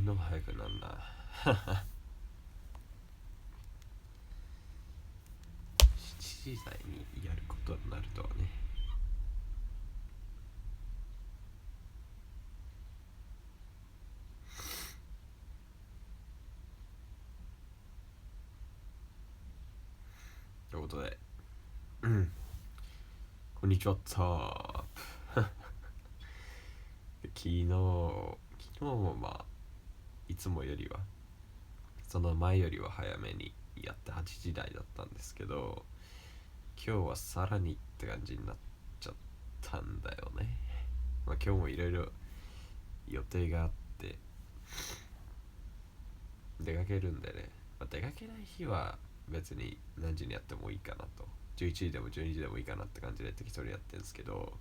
のも早くなんな7時台にやることになるとはね。ということで、こんにちは、タープ昨日もまあいつもよりはその前よりは早めにやって8時台だったんですけど、今日はさらにって感じになっちゃったんだよね。まあ今日もいろいろ予定があって出かけるんでね、まあ、出かけない日は別に何時にやってもいいかなと、11時でも12時でもいいかなって感じで適当にやってるんですけど、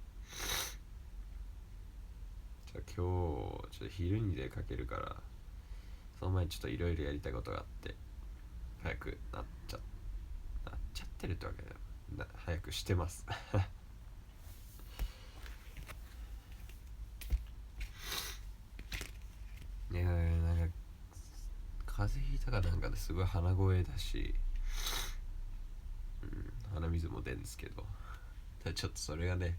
じゃあ今日ちょっと昼に出かけるから、その前にちょっといろいろやりたいことがあって早くなっちゃってるってわけだよ。早くしてますいやなんか風邪ひいたかなんかですごい鼻声だし、鼻水も出るんですけど、ちょっとそれがね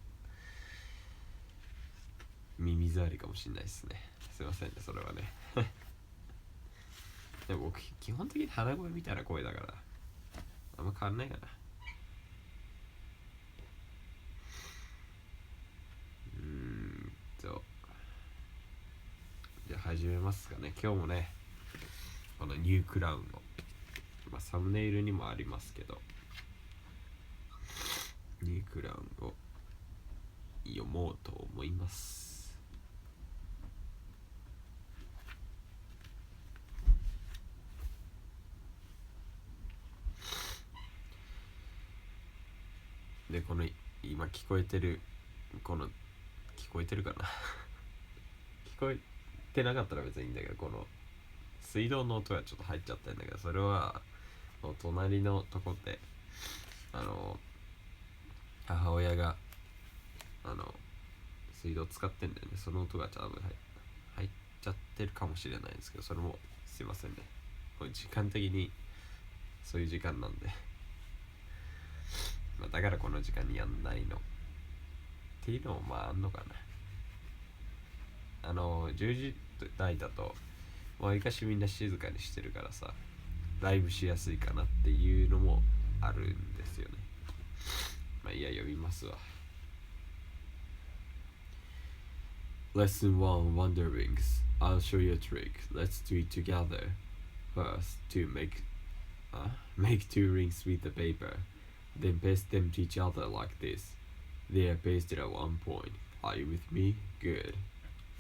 耳障りかもしんないですね。すいませんねそれはねでも僕基本的に鼻声みたいな声だからあんま変わんないかな。とじゃあ始めますかね。今日もねこのニュークラウンを、サムネイルにもありますけど、ニュークラウンを読もうと思います。でこの今聞こえてるこの聞こえてるかな聞こえてなかったら別にいいんだけど、この水道の音がちょっと入っちゃったんだけど、それは隣のとこで母親が水道使ってんだよね。その音が多分入っちゃってるかもしれないんですけど、それもすいませんね。これ時間的にそういう時間なんでだからこの時間にやんないのっていうのもあんのかな。10時台だとわりかしみんな静かにしてるからさ、ライブしやすいかなっていうのもあるんですよね。いや読みますわ。Lesson 1 Wonder Wings. I'll show you a trick. Let's do it together. First, make two rings with the paper. Then paste them to each other like this. They are pasted at one point. Are you with me? Good.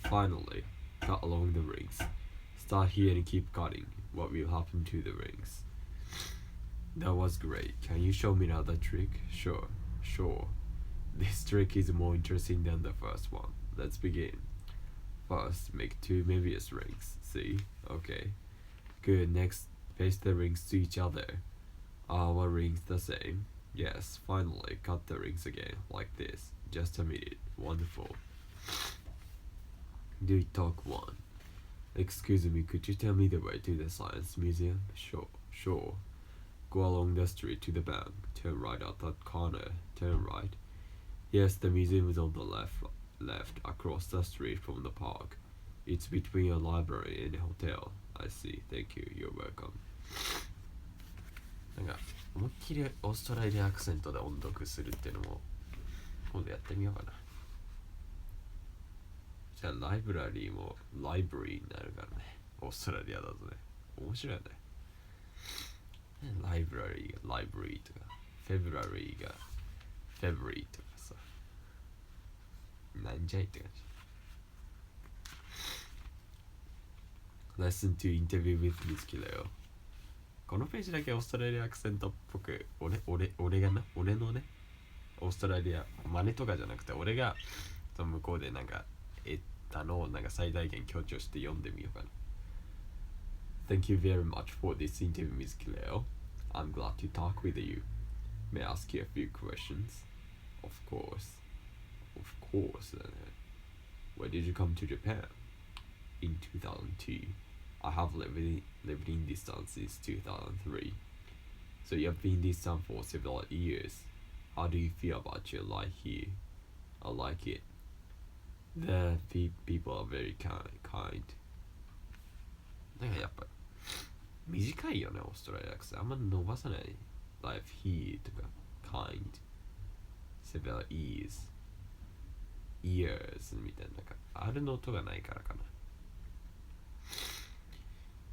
Finally, cut along the rings. Start here and keep cutting. What will happen to the rings? That was great. Can you show me another trick? Sure. This trick is more interesting than the first one. Let's begin. First, make two Mevius rings. See? Okay. Good. Next, paste the rings to each other. Are our rings the same? Yes. Finally, cut the rings again, like this. Just a minute. Wonderful. Do you talk one? Excuse me, could you tell me the way to the Science Museum? Sure. Go along the street to the bank. Turn right at that corner. Turn right. Yes, the museum is on the left across the street from the park. It's between a library and a hotel. I see. Thank you. You're welcome. なんか思いっきりオーストラリアアクセントで音読するっていうのも今度やってみようかな。じゃあライブラリーもライブラリーになるからね。オーストラリアだとね。面白いよね。ライブラリーがライブラリーとか、フェブラリーがフェブリーとかさ。なんじゃいって感じ。Lesson 2 Interview with Miss Kileo。このページだけオーストラリアアクセントっぽく、俺のね、オーストラリア真似とかじゃなくて、俺がその向こうでなんかなんか最大限強調して読んでみようかな。Thank you very much for this interview, Miss Kileo. I'm glad to talk with you. May I ask you a few questions? Of course. Where did you come to Japan? In 2002. I have lived in this town since 2003. So you have been in this town for several years. How do you feel about your life here? I like it. The people are very kind. なんかやっぱ短いよね、オーストラリアアクセント。あんま伸ばさない。Life here とか kind, several years みたいな。なんか R の音がないからかな。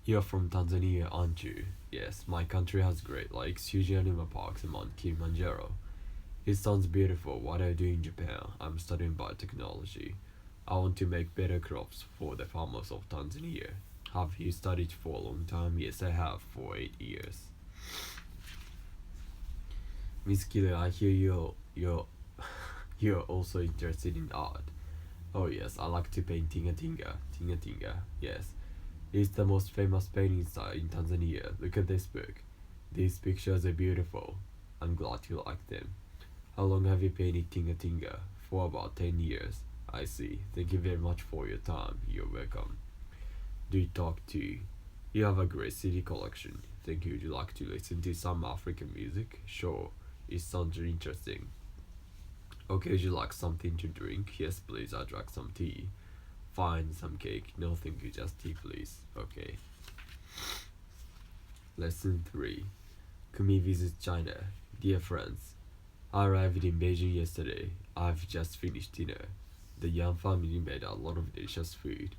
You're from Tanzania, aren't you? Yes, my country has great lakes, huge animal parks, and Mount Kilimanjaro. It sounds beautiful. What I do in Japan, I'm studying biotechnology. I want to make better crops for the farmers of Tanzania. Have you studied for a long time? Yes, I have, for 8 years. Miss Killer, I hear you're also interested in art. Oh yes, I like to paint Tinga Tinga. Tinga Tinga, yes. It's the most famous painting style in Tanzania. Look at this book. These pictures are beautiful. I'm glad you like them. How long have you painted Tinga Tinga? For about 10 years. I see. Thank you very much for your time. You're welcome. Do you talk to? You have a great CD collection. Thank you. Would you like to listen to some African music? Sure. It sounds interesting. Okay, would you like something to drink? Yes, please. I drank some tea. Fine, some cake. No, thank you. Just tea, please. Okay. Lesson 3. Kumi visits China. Dear friends, I arrived in Beijing yesterday. I've just finished dinner. The Yang family made a lot of delicious food.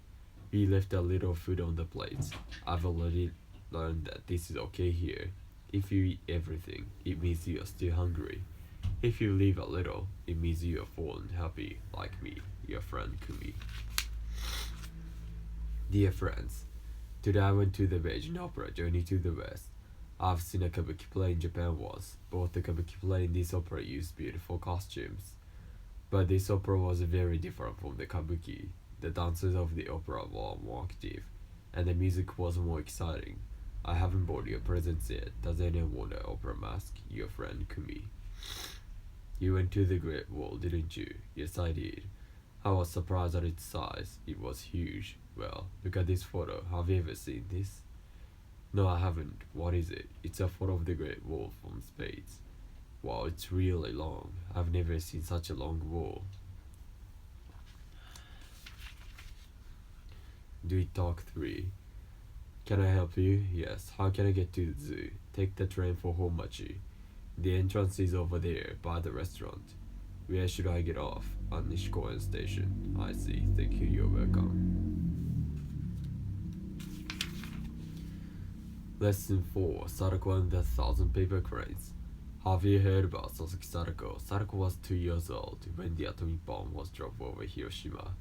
We left a little food on the plates. I've already learned that this is okay here. If you eat everything, it means you're still hungry. If you leave a little, it means you're full and happy, like me, your friend Kumi. Dear friends, today I went to the Beijing Opera Journey to the West. I've seen a kabuki play in Japan once. Both the kabuki play and this opera used beautiful costumes. But this opera was very different from the kabuki. The dancers of the opera were more active, and the music was more exciting. I haven't bought your presents yet. Does anyone want an opera mask? Your friend Kumi. You went to the Great Wall, didn't you? Yes, I did. I was surprised at its size. It was huge. Well, look at this photo. Have you ever seen this? No, I haven't. What is it? It's a photo of the Great Wall from space. Wow, it's really long. I've never seen such a long wall. Do it talk 3. Can I help you? Yes. How can I get to the zoo? Take the train for Homachi. The entrance is over there, by the restaurant. Where should I get off? At Nishikoen Station. I see. Thank you. You're welcome. Lesson 4. Sadako and the Thousand Paper Cranes. Have you heard about Sasaki Sadako? Sadako was 2 years old when the atomic bomb was dropped over Hiroshima.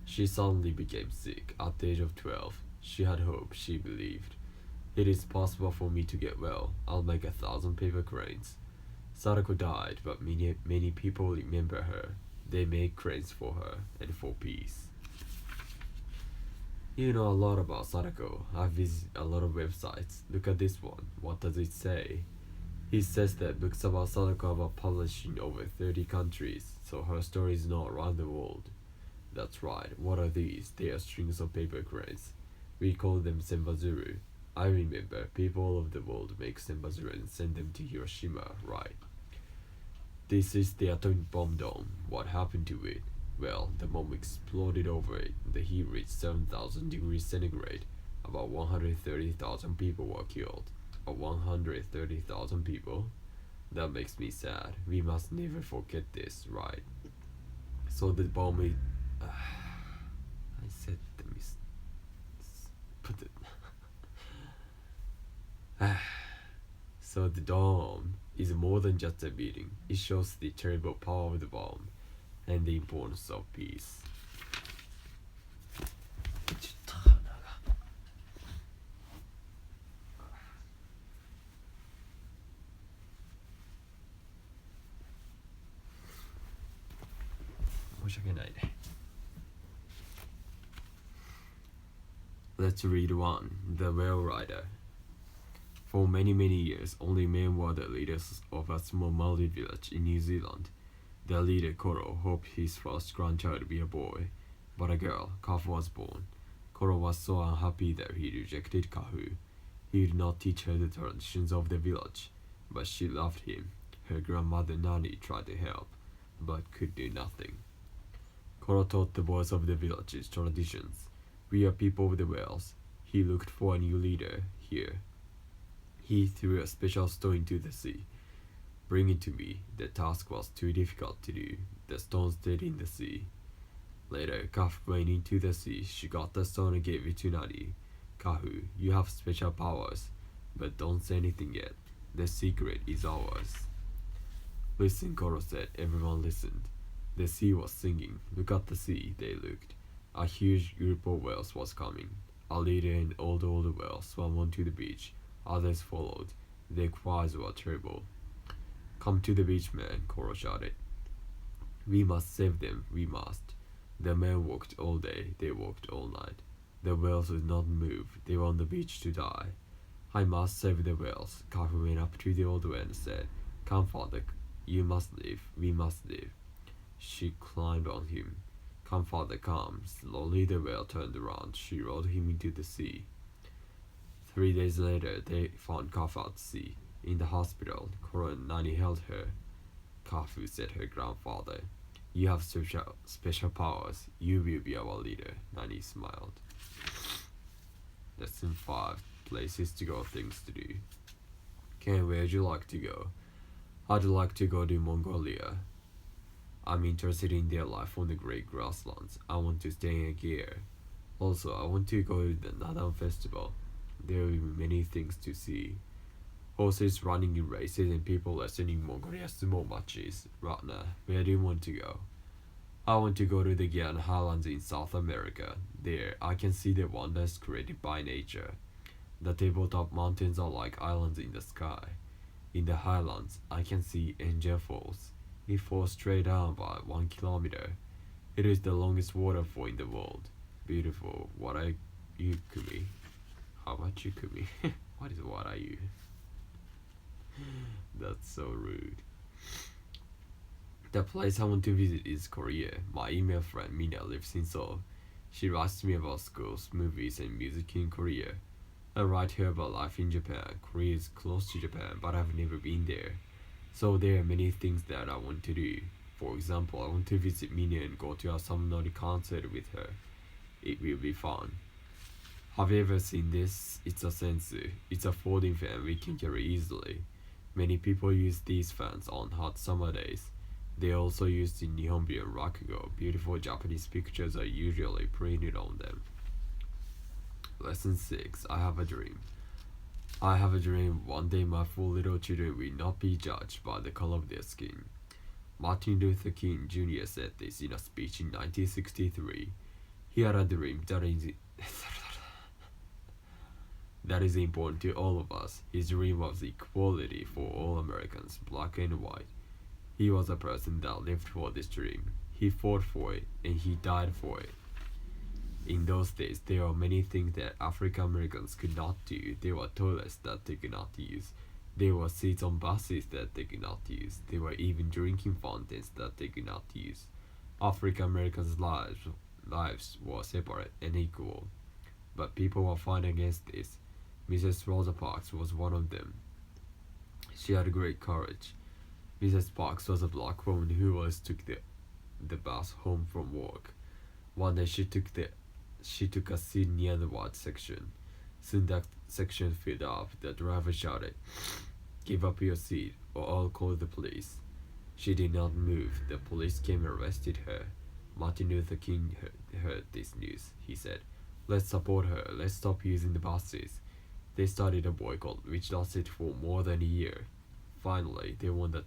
She suddenly became sick at the age of 12. She had hope, she believed. It is possible for me to get well. I'll make 1,000 paper cranes. Sadako died, but many people remember her. They make cranes for her and for peace. You know a lot about Sadako. I've visited a lot of websites. Look at this one. What does it say? It says that books about Sadako are published in over 30 countries, so her story is known around the world. That's right. What are these? They are strings of paper cranes. We call them senbazuru. I remember people all over the world make senbazuru and send them to Hiroshima, right? This is the atomic bomb dome. What happened to it? Well, the bomb exploded over it. The heat reached 7,000 degrees centigrade. About 130,000 people were killed. 130,000 people? That makes me sad. We must never forget this, right? So the bomb is... I said the put it... So the dome is more than just a building. It shows the terrible power of the bomb and the importance of peace. Let's read one. The Whale Rider. For many years, only men were the leaders of a small Maori village in New Zealand. Their leader, Koro, hoped his first grandchild would be a boy, but a girl, Calf, was born. Koro was so unhappy that he rejected Kahu. He did not teach her the traditions of the village, but she loved him. Her grandmother Nani tried to help, but could do nothing. Koro taught the boys of the village's traditions. We are people of the whales. He looked for a new leader here. He threw a special stone into the sea. Bring it to me. The task was too difficult to do. The stone stayed in the sea. Later, Kahu went into the sea. She got the stone and gave it to Nani. Kahu, you have special powers, but don't say anything yet. The secret is ours. Listen, Koro said. Everyone listened. The sea was singing. Look at the sea, they looked. A huge group of whales was coming. A leader and all the older whales swam onto the beach. Others followed. Their cries were terrible. Come to the beach, man, Koro shouted. We must save them, we must. The men walked all day, they walked all night. The whales would not move, they were on the beach to die. I must save the whales. Kahu went up to the old whale and said, Come, father, you must live, we must live. She climbed on him. Come, father, come. Slowly the whale turned around. She rolled him into the sea. 3 days later, they found Kahu at sea. In the hospital, Koro and Nani held her. Kahu said her grandfather, You have special powers. You will be our leader. Nani smiled. Lesson 5. Places to go, things to do. Ken, where'd you like to go? I'd like to go to Mongolia. I'm interested in their life on the great grasslands. I want to stay in gear. Also, I want to go to the Nadan Festival. There will be many things to see. Horses running in races and people listening Mongolia sumo matches. Ratna, where do you want to go? I want to go to the Gyan Highlands in South America. There, I can see the wonders created by nature. The tabletop mountains are like islands in the sky. In the highlands, I can see Angel Falls. It falls straight down by 1 kilometer. It is the longest waterfall in the world. Beautiful. What are you, Kumi? How about you, Kumi? What are you? That's so rude. The place I want to visit is Korea. My email friend Mina lives in Seoul. She writes to me about schools, movies, and music in Korea. I write her about life in Japan. Korea is close to Japan, but I've never been there. So there are many things that I want to do. For example, I want to visit Mina and go to a Samunori concert with her. It will be fun. Have you ever seen this? It's a sensu. It's a folding fan we can carry easily. Many people use these fans on hot summer days. They are also used in Nihonbi and Rakugo. Beautiful Japanese pictures are usually printed on them. Lesson 6. I have a dream. I have a dream one day my 4 little children will not be judged by the color of their skin. Martin Luther King Jr. said this in a speech in 1963. He had a dream that is important to all of us. His dream was equality for all Americans, black and white. He was a person that lived for this dream. He fought for it, and he died for it. In those days, there were many things that African Americans could not do. There were toilets that they could not use. There were seats on buses that they could not use. There were even drinking fountains that they could not use. African Americans' lives were separate and equal. But people were fighting against this. Mrs. Rosa Parks was one of them. She had great courage. Mrs. Parks was a black woman who always took the bus home from work. One day she took a seat near the white section. Soon that section filled up. The driver shouted, "Give up your seat, or I'll call the police." She did not move. The police came and arrested her. Martin Luther King heard this news. He said, "Let's support her. Let's stop using the buses." They started a boycott, which lasted for more than a year. Finally, they won the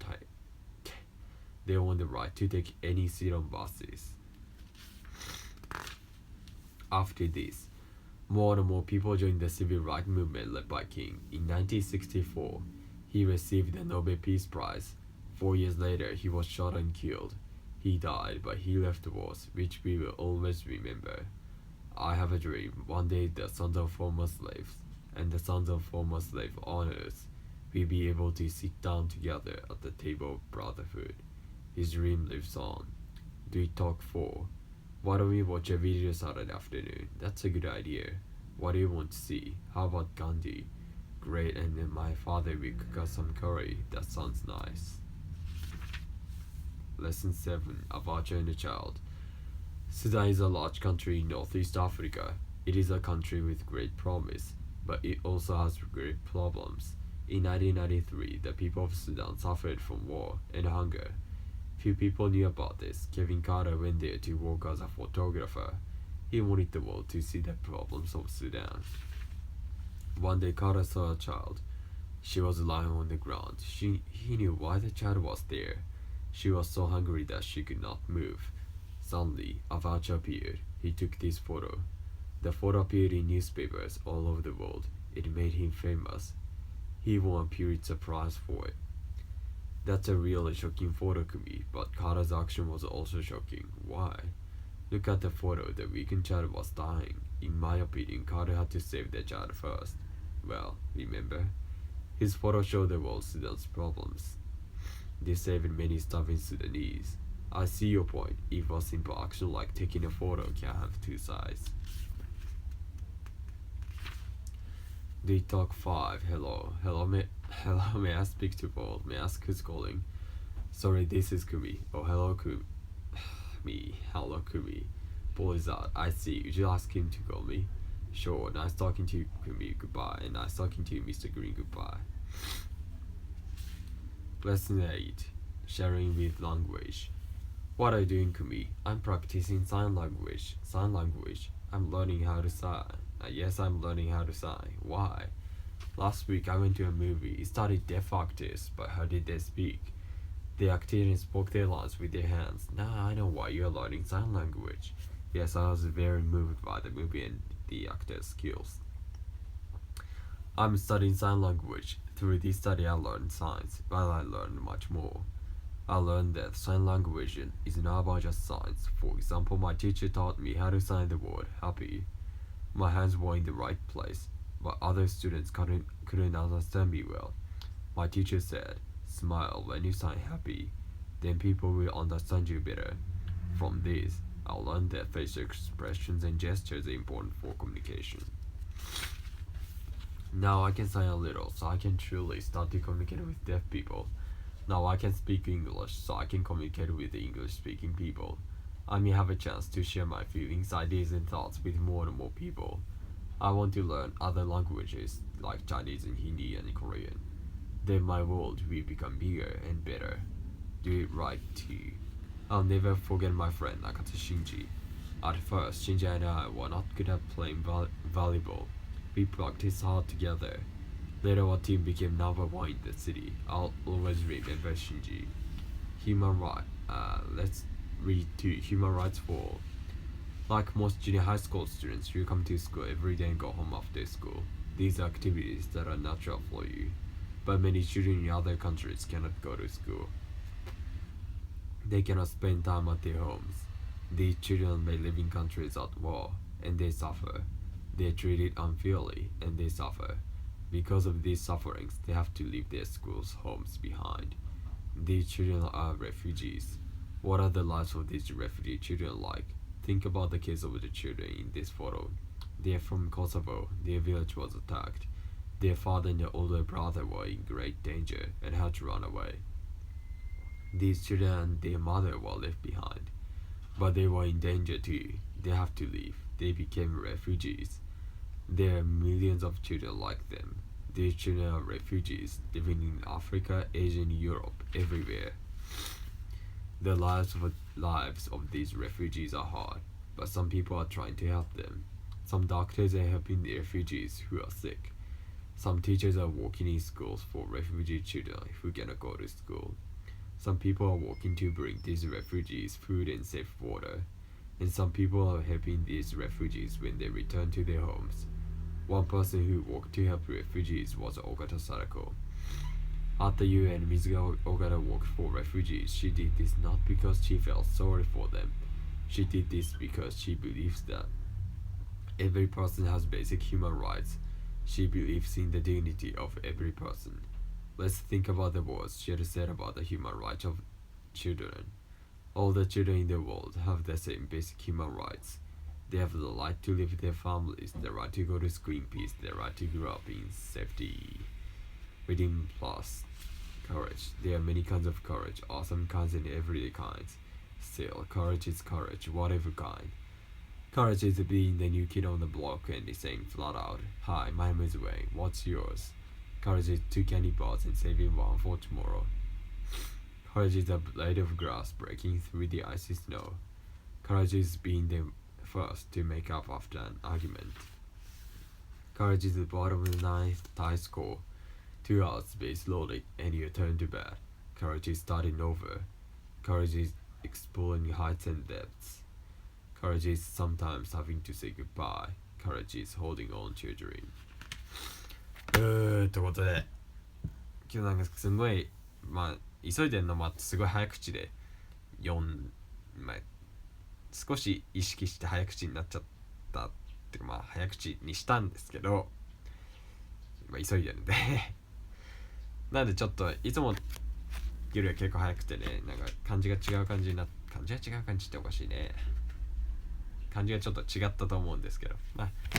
right to take any seat on buses. After this, more and more people joined the civil rights movement led by King. In 1964, he received the Nobel Peace Prize. 4 years later, he was shot and killed. He died, but he left wars, which we will always remember. I have a dream. One day the sons of former slaves and the sons of former slave owners will be able to sit down together at the table of brotherhood. His dream lives on. Do it talk 4. Why don't we watch a video Saturday afternoon? That's a good idea. What do you want to see? How about Gandhi? Great, and then my father will cook us some curry. That sounds nice. Lesson 7 Avacha and the Child. Sudan is a large country in Northeast Africa. It is a country with great promise, but it also has great problems. In 1993, the people of Sudan suffered from war and hunger. Few people knew about this. Kevin Carter went there to work as a photographer. He wanted the world to see the problems of Sudan. One day, Carter saw a child. She was lying on the ground. He knew why the child was there. She was so hungry that she could not move. Suddenly, a voucher appeared. He took this photo. The photo appeared in newspapers all over the world. It made him famous. He won a Pulitzer Prize for it. That's a really shocking photo to me, but Carter's action was also shocking. Why? Look at the photo. The weakened child was dying. In my opinion, Carter had to save the child first. Well, remember? His photo showed the world Sudan's problems. They saved many starving Sudanese. I see your point. Even a simple action like taking a photo can have two sides. They talk 5. Hello. Hello, may I speak to Paul? May I ask who's calling? Sorry, this is Kumi. Oh, hello, Kumi. Hello, Kumi. Paul is out. I see. Would you ask him to call me? Sure. Nice talking to you, Kumi. Goodbye. And nice talking to you, Mr. Green. Goodbye. Lesson 8. Sharing with language. What are you doing, Kumi? I'm practicing sign language. Sign language. I'm learning how to sign. Yes, I'm learning how to sign. Why? Last week I went to a movie. It started deaf actors, but how did they speak? The actors spoke their lines with their hands. Now I know why you're learning sign language. Yes, I was very moved by the movie and the actors' skills. I'm studying sign language. Through this study I learned signs, but I learned much more. I learned that sign language is not about just signs. For example, my teacher taught me how to sign the word happy. My hands were in the right place, but other students couldn't understand me well. My teacher said, smile when you sign happy, then people will understand you better. From this, I learned that facial expressions and gestures are important for communication. Now I can sign a little, so I can truly start to communicate with deaf people. Now I can speak English, so I can communicate with the English-speaking people. I may have a chance to share my feelings, ideas, and thoughts with more and more people. I want to learn other languages like Chinese and Hindi and Korean. Then my world will become bigger and better. Do it right too. I'll never forget my friend Nakata Shinji. At first, Shinji and I were not good at playing volleyball. We practiced hard together. Later, our team became number 1 in the city. I'll always remember Shinji. Human right. Let's read to Human Rights for All. Like most junior high school students, you come to school every day and go home after school. These are activities that are natural for you, but many children in other countries cannot go to school. They cannot spend time at their homes. These children may live in countries at war, and they suffer. They are treated unfairly, and they suffer. Because of these sufferings, they have to leave their schools' homes behind. These children are refugees. What are the lives of these refugee children like? Think about the case of the children in this photo. They are from Kosovo. Their village was attacked. Their father and their older brother were in great danger and had to run away. These children and their mother were left behind. But they were in danger too. They have to leave. They became refugees. There are millions of children like them. These children are refugees living in Africa, Asia, and Europe, everywhere. The lives of these refugees are hard, but some people are trying to help them. Some doctors are helping the refugees who are sick. Some teachers are working in schools for refugee children who cannot go to school. Some people are working to bring these refugees food and safe water. And some people are helping these refugees when they return to their homes. One person who worked to help refugees was Ogata Sadako. At the UN, Mizuga Ogata worked for refugees. She did this not because she felt sorry for them. She did this because she believes that every person has basic human rights. She believes in the dignity of every person. Let's think about the words she had said about the human rights of children. All the children in the world have the same basic human rights. They have the right to live with their families, the right to go to school in peace, the right to grow up in safety. Reading plus courage. There are many kinds of courage, awesome kinds and everyday kinds. Still, courage is courage, whatever kind. Courage is being the new kid on the block and saying flat out, "Hi, my name is Wayne. What's yours?" Courage is two candy bars and saving one for tomorrow. Courage is a blade of grass breaking through the icy snow. Courage is being the first to make up after an argument. Courage is the bottom of the ninth high score. 2 hours base loaded and you turn to bed. Courage is starting over. Courage is exploring heights and depths. Courage is sometimes having to say goodbye. Courage is holding on to your dream. ということで、今日なんかすごい、急いでるのもあってすごい早口で少し意識して早口になっちゃったっていうか早口にしたんですけど、急いでるんでなんでちょっといつもよりは結構早くてね、なんか漢字が違う感じっておかしいね。漢字がちょっと違ったと思うんですけど、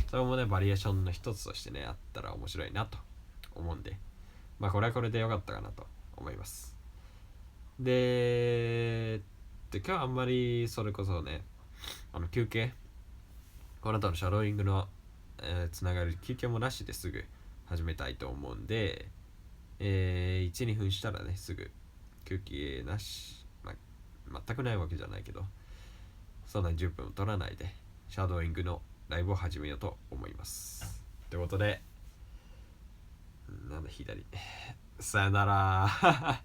それもねバリエーションの一つとしてねあったら面白いなと思うんで、これはこれでよかったかなと思います。で今日はあんまりそれこそね休憩、この後のシャドーイングの、つながる休憩もなしですぐ始めたいと思うんで、1、2分したらねすぐ休憩なし、全くないわけじゃないけど、そんな10分取らないでシャドーイングのライブを始めようと思います。ということで、左さよなら